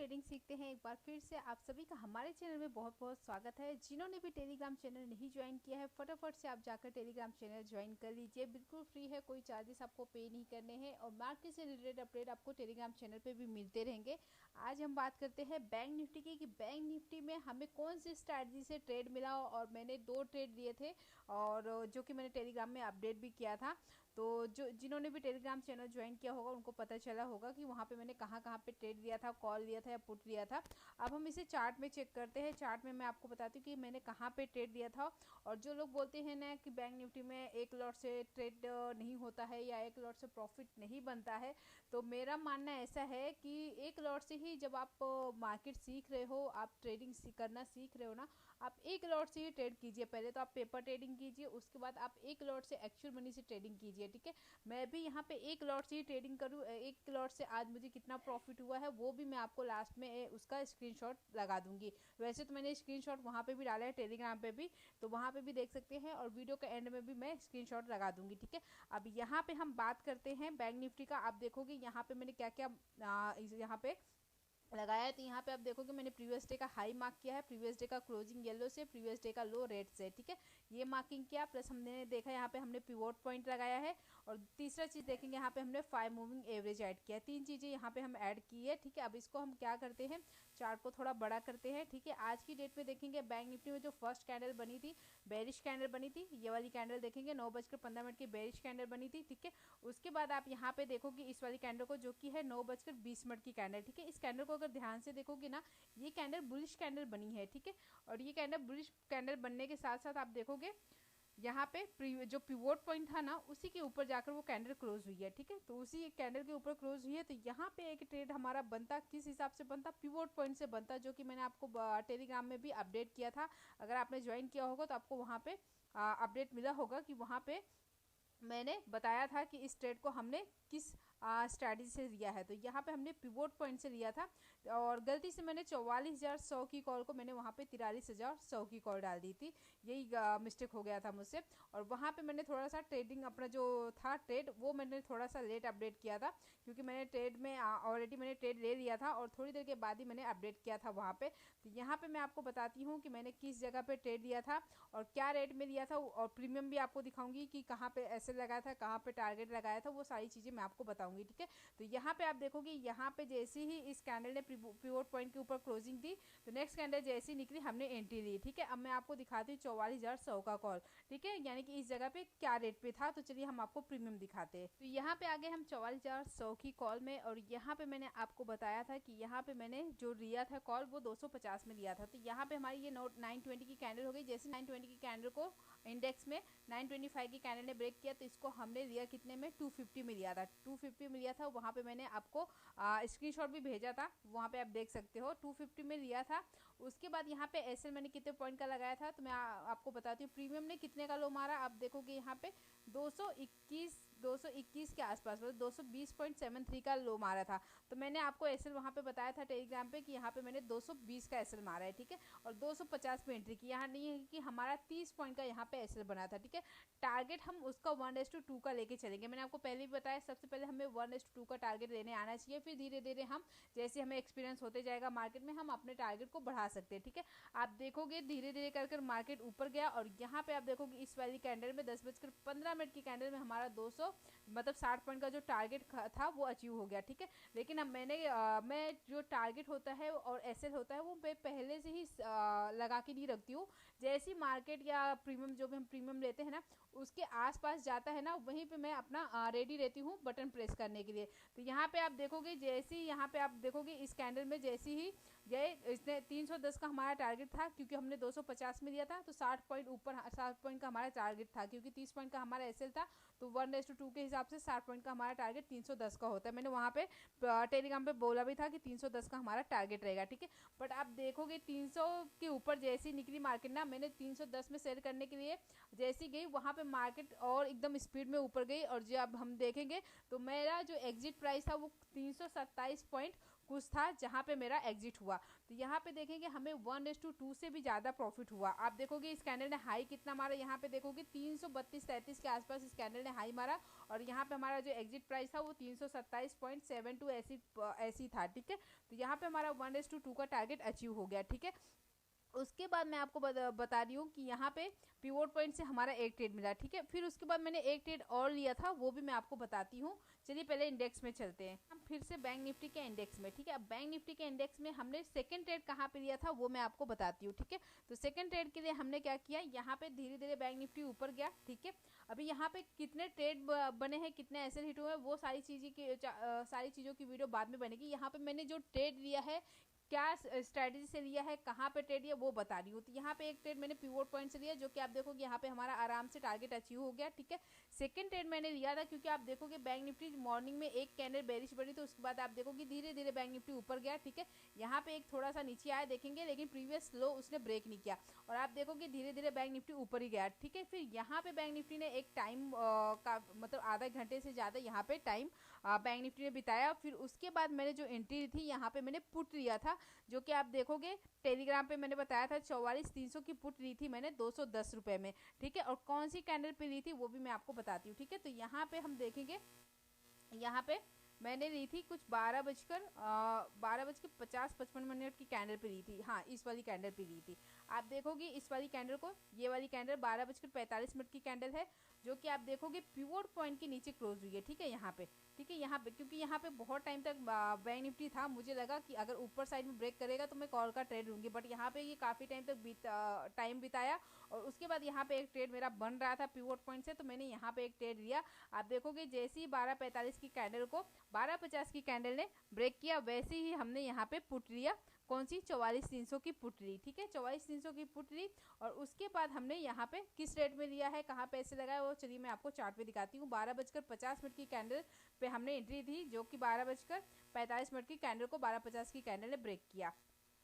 Trading सीखते हैं। एक बार फिर से आप सभी का हमारे चैनल में बहुत बहुत स्वागत है। जिन्होंने भी टेलीग्राम चैनल नहीं ज्वाइन किया है, फटाफट से आप जाकर टेलीग्राम चैनल ज्वाइन कर लीजिए। बिल्कुल फ्री है, कोई चार्जेस आपको पे नहीं करने हैं और मार्केट से रिलेटेड अपडेट आपको टेलीग्राम चैनल पे भी मिलते रहेंगे। आज हम बात करते हैं बैंक निफ्टी की, कि बैंक निफ्टी में हमें कौन सी स्ट्रैटेजी से ट्रेड मिला। और मैंने 2 ट्रेड लिए थे और जो कि मैंने टेलीग्राम में अपडेट भी किया था। तो जो जिन्होंने भी टेलीग्राम चैनल ज्वाइन किया होगा उनको पता चला होगा कि वहाँ पे मैंने कहाँ कहाँ पे ट्रेड लिया था, कॉल लिया था या पुट लिया था। अब हम इसे चार्ट में चेक करते हैं। चार्ट में मैं आपको बताती हूँ कि मैंने कहाँ पे ट्रेड लिया था। और जो लोग बोलते हैं ना कि बैंक निफ्टी में एक लॉट से ट्रेड नहीं होता है या एक लॉट से प्रॉफिट नहीं बनता है, तो मेरा मानना ऐसा है कि एक लॉट से ही जब आप मार्केट सीख रहे हो, आप ट्रेडिंग करना सीख रहे हो ना, आप एक लॉट से ही ट्रेड कीजिए। पहले तो आप पेपर ट्रेडिंग कीजिए, उसके बाद आप एक लॉट से एक्चुअल मनी से ट्रेडिंग कीजिए। ठीक है, मैं भी यहाँ पे एक लॉट से ही ट्रेडिंग करूँ। एक लॉट से आज मुझे कितना प्रॉफिट हुआ है वो भी मैं आपको लास्ट में उसका स्क्रीनशॉट लगा दूंगी। वैसे तो मैंने स्क्रीनशॉट वहाँ पे भी डाला है टेलीग्राम पे भी, तो वहाँ पे भी देख सकते हैं और वीडियो के एंड में भी मैं स्क्रीनशॉट लगा दूंगी। ठीक है, अब यहाँ पे हम बात करते हैं बैंक निफ्टी का। आप देखोगे यहाँ पे मैंने क्या क्या यहाँ पे लगाया है। तो यहाँ पे आप देखोगे मैंने प्रीवियस डे का हाई मार्क किया है, प्रीवियस डे का क्लोजिंग येलो से, प्रीवियस डे का लो रेड से। ठीक है, ये मार्किंग किया, प्लस हमने देखा यहाँ पे हमने पिवोट पॉइंट लगाया है। और तीसरा चीज़ देखेंगे यहाँ पे हमने 5 मूविंग एवरेज ऐड किया है। 3 चीज़ें यहाँ पे हम ऐड की है। ठीक है, अब इसको हम क्या करते हैं, चार्ट को थोड़ा बड़ा करते हैं। ठीक है, आज की डेट में देखेंगे बैंक निफ्टी में जो फर्स्ट कैंडल बनी थी, बेरिश कैंडल बनी थी। ये वाली कैंडल देखेंगे 9:15 की बेरिश कैंडल बनी थी। ठीक है, उसके बाद आप यहाँ पे देखोगे इस वाली कैंडल को, जो कि है 9:20 की कैंडल। ठीक है, इस कैंडल को अगर ध्यान से देखोगे ना, ये कैंडल बुलिश कैंडल बनी है। ठीक है, और ये कैंडल बुलिश कैंडल बनने के साथ साथ आप देखोगे यहाँ पे जो पिवोट पॉइंट था ना, उसी के ऊपर जाकर वो कैंडल क्लोज हुई है। ठीक है, तो उसी कैंडल के ऊपर क्लोज हुई है। तो यहाँ पे एक ट्रेड हमारा बनता किस हिसाब से बनता, पिवोट पॉइंट से बनता, जो कि मैंने आपको टेलीग्राम में भी अपडेट किया था। अगर आपने ज्वाइन किया होगा तो आपको वहाँ पे अपडेट मिला होगा कि वहाँ पे मैंने बताया था कि इस ट्रेड को हमने किस स्ट्रैटेजी से लिया है। तो यहाँ पे हमने पिवोट पॉइंट से लिया था और गलती से मैंने 44,100 की कॉल को मैंने वहाँ पे 43,100 की कॉल डाल दी थी। यही मिस्टेक हो गया था मुझसे। और वहाँ पे मैंने थोड़ा सा ट्रेडिंग अपना जो था ट्रेड, वो मैंने थोड़ा सा लेट अपडेट किया था, क्योंकि मैंने ट्रेड में ऑलरेडी मैंने ट्रेड ले लिया था और थोड़ी देर के बाद ही मैंने अपडेट किया था वहाँ पे। तो यहाँ पे मैं आपको बताती हूँ कि मैंने किस जगह पे ट्रेड लिया था और क्या रेट में लिया था, और प्रीमियम भी आपको दिखाऊंगी कि कहाँ पे ऐसे लगाया था, कहाँ पे टारगेट लगाया था, वो सारी चीज़ें मैं आपको बताऊंगी। ठीक है, तो यहाँ पे आप देखोगे यहाँ पे जैसे ही इस कैंडल ने पिवोट पॉइंट के ऊपर क्लोजिंग दी, तो नेक्स्ट कैंडल जैसी निकली हमने एंट्री ली। ठीक है, अब मैं आपको दिखाती हूँ 44,100 का कॉल। ठीक है, यानी कि इस जगह पे क्या रेट पे था। तो चलिए हम आपको प्रीमियम दिखाते हैं। तो यहाँ पे आगे हम 44,100 की कॉल में, और यहाँ पे मैंने आपको बताया था कि यहाँ पे मैंने जो लिया था कॉल वो 250 में लिया था। तो यहाँ पे हमारी ये 920 की कैंडल हो गई। जैसे 920 की कैंडल को इंडेक्स में 925 की कैंडल ने ब्रेक किया, तो इसको हमने लिया कितने में, 250 में लिया था। 250 में लिया था, वहाँ पे मैंने आपको स्क्रीनशॉट भी भेजा था, वहाँ पे आप देख सकते हो 250 में लिया था। उसके बाद यहाँ पे एसएल मैंने कितने पॉइंट का लगाया था, तो मैं आपको बताती हूँ प्रीमियम ने कितने का लो मारा। आप देखोगे यहाँ पे 221 के आसपास, मतलब 220.73 का लो मारा था। तो मैंने आपको एसएल वहाँ पे बताया था टेलीग्राम पे कि यहाँ पे मैंने 220 का एसएल मारा है। ठीक है, और 250 पे एंट्री की। यहाँ नहीं है कि हमारा 30 पॉइंट का यहाँ पे एसएल बना था। ठीक है, टारगेट हम उसका 1:2 का लेके चलेंगे। मैंने आपको पहले भी बताया, सबसे पहले हमें 1:2 का टारगेट लेने आना चाहिए, फिर धीरे धीरे हम जैसे हमें एक्सपीरियंस होते जाएगा मार्केट में, हम अपने टारगेट को बढ़ा सकते हैं। ठीक है, आप देखोगे धीरे धीरे कर मार्केट ऊपर गया, और यहाँ पे आप देखोगे इस वाली कैंडल में 10:15 की कैंडल में हमारा 200 मतलब 60 पॉइंट का जो टारगेट था वो अचीव हो गया। ठीक है, लेकिन अब मैं जो टारगेट होता है और एसएल होता है वो मैं पहले से ही लगा के नहीं रखती हूँ। जैसी मार्केट या प्रीमियम जो भी हम प्रीमियम लेते हैं ना, उसके आसपास जाता है ना, वहीं पे मैं अपना रेडी रहती हूँ बटन प्रेस करने के लिए। तो यहाँ पे आप देखोगे जैसे ही यहाँ पे आप देखोगे इस कैंडल में जैसे ही ये इसने 310 का हमारा टारगेट था, क्योंकि हमने 250 में लिया था, तो 60 पॉइंट ऊपर 60 पॉइंट का हमारा टारगेट था, क्योंकि 30 पॉइंट का हमारा एसएल था। तो 1:2 के हिसाब से 60 पॉइंट का हमारा टारगेट 310 का होता है। मैंने वहाँ पे टेलीग्राम पे बोला भी था कि 310 का हमारा टारगेट रहेगा। ठीक है, बट आप देखोगे 300 के ऊपर जैसी निकली मार्केट ना, मैंने 310 में सेल करने के लिए जैसी गई, वहाँ पे मार्केट और एकदम स्पीड में ऊपर गई। और जब हम देखेंगे तो मेरा जो एग्जिट प्राइस था वो 327 पॉइंट कुछ था जहाँ पे मेरा एग्जिट हुआ। तो यहाँ पे देखेंगे हमें 1:2 से भी ज़्यादा प्रॉफिट हुआ। आप देखोगे इस कैंडल ने हाई कितना मारा, यहाँ पे देखोगे 332-33 के आसपास इस कैंडल ने हाई मारा, और यहाँ पे हमारा जो एग्जिट प्राइस था वो 327.72 ऐसी था, ठीक है। तो यहाँ पे हमारा 1:2 का टारगेट अचीव हो गया, ठीक है। उसके बाद मैं आपको बता रही हूँ कि यहाँ पे पिवोट पॉइंट से हमारा एक ट्रेड मिला, ठीक है। फिर उसके बाद मैंने एक ट्रेड और लिया था, वो भी मैं आपको बताती हूँ। चलिए पहले इंडेक्स में चलते हैं हम फिर से बैंक निफ्टी के इंडेक्स में, ठीक है। अब बैंक निफ्टी के इंडेक्स में हमने सेकंड ट्रेड कहाँ पे लिया था वो मैं आपको बताती हूँ, ठीक है। तो सेकंड ट्रेड के लिए हमने क्या किया, यहाँ पे धीरे धीरे बैंक निफ्टी ऊपर गया, ठीक है। अभी यहाँ पे कितने ट्रेड बने हैं, कितने ऐसे हिट हुए हैं, वो सारी चीज़ों की वीडियो बाद में बनेगी। यहाँ पे मैंने जो ट्रेड लिया है, क्या स्ट्रैटेजी से लिया है, कहाँ पे ट्रेड लिया, वो बता रही हूँ। तो यहाँ पे एक ट्रेड मैंने पिवोट पॉइंट से लिया, जो कि आप देखोगे यहाँ पे हमारा आराम से टारगेट अचीव हो गया, ठीक है। सेकंड ट्रेड मैंने लिया था क्योंकि आप देखोगे बैंक निफ्टी मॉर्निंग में एक कैंडल बेरिश बनी, तो उसके बाद आप देखोगे धीरे धीरे बैंक निफ्टी ऊपर गया, ठीक है। यहाँ पे एक थोड़ा सा नीचे आया देखेंगे, लेकिन प्रीवियस लो उसने ब्रेक नहीं किया, और आप देखोगे धीरे धीरे बैंक निफ्टी ऊपर ही गया, ठीक है। फिर यहाँ पे बैंक निफ्टी ने एक टाइम का मतलब आधा घंटे से ज़्यादा यहाँ पे टाइम बैंक निफ्टी ने बिताया। फिर उसके बाद मैंने जो एंट्री थी यहाँ पे मैंने पुट लिया था, जो कि आप देखोगे टेलीग्राम पे मैंने बताया था 44,300 की पुट ली थी मैंने 210 रुपए में, ठीक है। और कौन सी कैंडल पे ली थी वो भी मैं आपको बताती हूँ, ठीक है। तो यहाँ पे हम देखेंगे, यहाँ पे मैंने ली थी कुछ 12:50-55 की कैंडल पे ली थी, हाँ इस वाली कैंडल पे ली थी। आप देखोगे इस वाली कैंडल को, ये वाली कैंडल 12:45 की कैंडल है, जो कि आप देखोगे पिवोट पॉइंट के नीचे क्लोज हुई है, ठीक है। यहाँ पे, ठीक है, यहाँ पे क्योंकि यहाँ पे बहुत टाइम तक बैंक निफ्टी था, मुझे लगा कि अगर ऊपर साइड में ब्रेक करेगा तो मैं कॉल का ट्रेड लूँगी, बट यहाँ पे ये काफ़ी टाइम तक टाइम बिताया, और उसके बाद यहाँ पे एक ट्रेड मेरा बन रहा था पिवोट पॉइंट से, तो मैंने यहाँ पे एक ट्रेड लिया। आप देखोगे जैसे ही 12:45 की कैंडल को 12:50 की कैंडल ने ब्रेक किया, वैसे ही हमने यहाँ पे पुट लिया, कौन सी 44,300 की पुट ली, ठीक है। 44,300 की पुट ली, और उसके बाद हमने यहाँ पे किस रेट में लिया है, कहाँ पैसे लगाए, वो चलिए मैं आपको चार्ट पे दिखाती हूँ। 12:50 की कैंडल पे हमने एंट्री दी, जो कि 12:45 की कैंडल को 12:50 की कैंडल ने ब्रेक किया।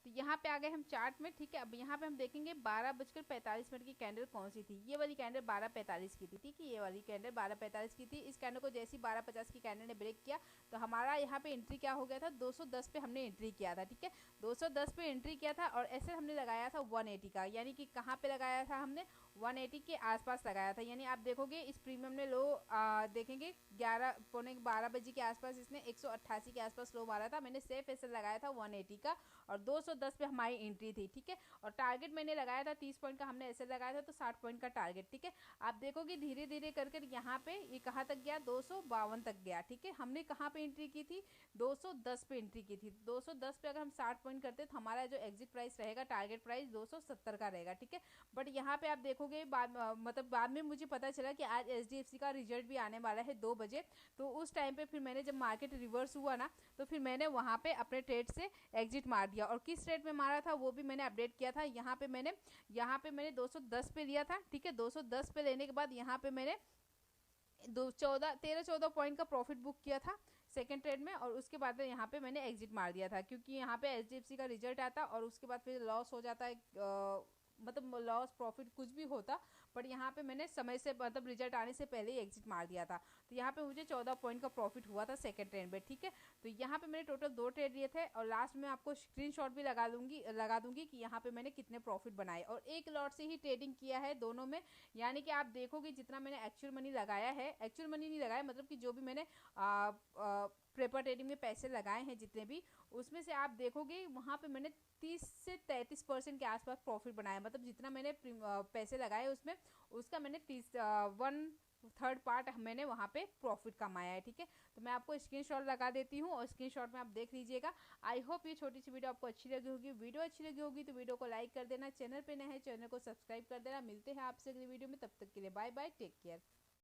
तो यहाँ पे आ गए हम चार्ट में, ठीक है। अब यहाँ पे हम देखेंगे 12:45 की कैंडल कौन सी थी, ये वाली कैंडल 12:45 की थी, ठीक है। ये वाली कैंडल 12:45 की थी। इस कैंडल को जैसे ही 12:50 की कैंडल ने ब्रेक किया, तो हमारा यहाँ पे एंट्री क्या हो गया था, 210 पे हमने एंट्री किया था, ठीक है। 210 पे एंट्री किया था, और ऐसे हमने लगाया था 180 का, यानी कि कहाँ पे लगाया था हमने, 180 के आसपास लगाया था। यानी आप देखोगे इस प्रीमियम ने लो देखेंगे 11-12 बजे के आसपास इसने 188 के आसपास लो मारा था। मैंने सेफ ऐसे लगाया था 180 का, और 210 पे हमारी एंट्री थी, ठीक है। और टारगेट मैंने लगाया था 30 पॉइंट का, हमने ऐसे लगाया था, तो 60 पॉइंट का टारगेट, ठीक है। आप देखोगे धीरे धीरे करके यहाँ पे ये कहाँ तक गया, 252 तक गया, ठीक है। हमने कहाँ पे एंट्री की थी, 210 पे एंट्री की थी। 210 पे अगर हम 60 पॉइंट करते तो हमारा जो एग्जिट प्राइस रहेगा, टारगेट प्राइस 270 का रहेगा, ठीक है। बट यहाँ पे आप देखोगे बाद में मुझे पता चला कि आज HDFC का रिजल्ट भी आने वाला है 2 बजे, तो उस टाइम पे फिर मैंने जब मार्केट रिवर्स हुआ ना, तो फिर मैंने वहाँ पे अपने ट्रेड से एग्जिट मार दिया। और किस रेट में मारा था वो भी मैंने अपडेट किया था। यहाँ पे मैंने 210 पे लिया था, ठीक है। 210 पे लेने के बाद यहाँ पे मैंने 13-14 पॉइंट का प्रॉफिट बुक किया था सेकंड ट्रेड में, और उसके बाद यहाँ पे मैंने एग्जिट मार दिया था, क्योंकि यहाँ पे HDFC का रिजल्ट आता और उसके बाद फिर लॉस हो जाता है, मतलब लॉस प्रॉफिट कुछ भी होता, बट यहाँ पे मैंने समय से मतलब रिजल्ट आने से पहले ही एग्जिट मार दिया था। तो यहाँ पे मुझे 14 पॉइंट का प्रॉफिट हुआ था सेकंड ट्रेड में, ठीक है। तो यहाँ पे मैंने टोटल 2 ट्रेड लिए थे, और लास्ट में आपको स्क्रीनशॉट भी लगा दूंगी कि यहाँ पे मैंने कितने प्रॉफिट बनाए, और एक लॉट से ही ट्रेडिंग किया है दोनों में। यानी कि आप देखोगे जितना मैंने एक्चुअल मनी लगाया है, एक्चुअल मनी नहीं लगाया, मतलब कि जो भी मैंने पेपर ट्रेडिंग में पैसे लगाए हैं जितने भी, उसमें से आप देखोगे वहाँ पे मैंने 30 से 33% के आसपास प्रॉफिट बनाया। मतलब जितना मैंने पैसे लगाए उसमें, उसका मैंने 1/3 पार्ट मैंने वहाँ पे प्रॉफिट कमाया है, ठीक है। तो मैं आपको स्क्रीनशॉट लगा देती हूँ, और स्क्रीनशॉट में आप देख लीजिएगा। आई होप ये छोटी सी वीडियो आपको अच्छी लगी होगी। वीडियो अच्छी लगी होगी तो वीडियो को लाइक कर देना, चैनल पे नए हैं चैनल को सब्सक्राइब कर देना। मिलते हैं आपसे अगली वीडियो में, तब तक के लिए बाय बाय, टेक केयर।